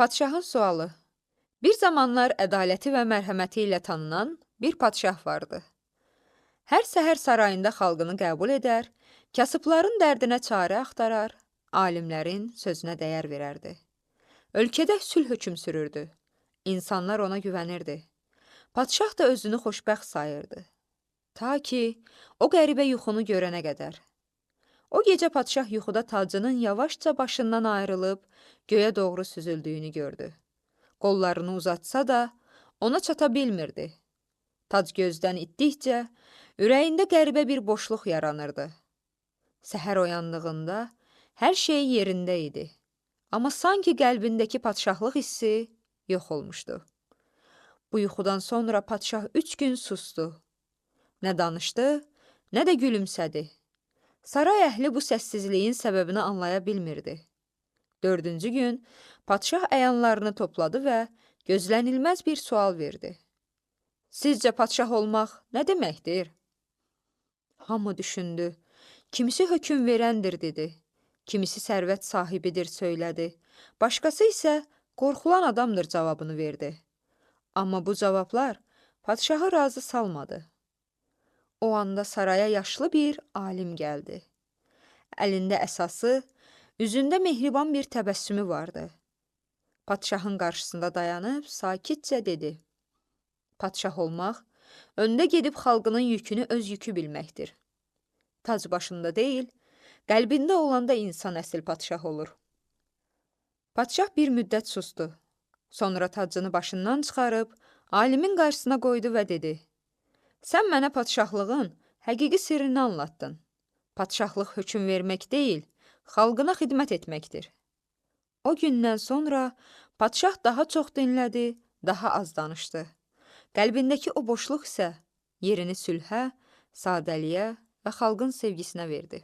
Padşahın sualı. Bir zamanlar ədaləti və mərhəməti ilə tanınan bir padşah vardı. Hər səhər sarayında xalqını qəbul edər, kasıbların dərdinə çarə axtarar, alimlərin sözünə dəyər verərdi. Ölkədə sülh hökm sürürdü. İnsanlar ona güvənirdi. Padşah da özünü xoşbəxt sayırdı. Ta ki, o qəribə yuxunu görənə qədər. O gecə padşah yuxuda tacının yavaşca başından ayrılıb, göyə doğru süzüldüyünü gördü. Qollarını uzatsa da, ona çata bilmirdi. Tac gözdən itdikcə, ürəyində qəribə bir boşluq yaranırdı. Səhər oyandığında, hər şey yerində idi. Amma sanki qəlbindəki padşahlıq hissi yox olmuşdu. Bu yuxudan sonra padşah 3 gün sustu. Nə danışdı, nə də gülümsədi. Saray əhli bu səssizliyin səbəbini anlaya bilmirdi. 4-cü gün padşah əyanlarını topladı və gözlənilməz bir sual verdi. Sizcə padşah olmaq nə deməkdir? Hamı düşündü. Kimisi hökm verəndir dedi. Kimisi sərvət sahibidir söylədi. Başqası isə qorxulan adamdır cavabını verdi. Amma bu cavablar padşahı razı salmadı. O anda saraya yaşlı bir alim gəldi. Əlində əsası, üzündə mehriban bir təbəssümü vardı. Padşahın qarşısında dayanıb sakitcə dedi. Padşah olmaq, öndə gedib xalqının yükünü öz yükü bilməkdir. Tac başında deyil, qəlbində olanda insan əsl padşah olur. Padşah bir müddət sustu. Sonra tacını başından çıxarıb, alimin qarşısına qoydu və dedi. Sən mənə padşahlığın həqiqi sirrini anlattın. Padşahlıq hökm vermək deyil, xalqına xidmət etməkdir. O gündən sonra padşah daha çox dinlədi, daha az danışdı. Qəlbindəki o boşluq isə yerini sülhə, sadəliyə və xalqın sevgisinə verdi.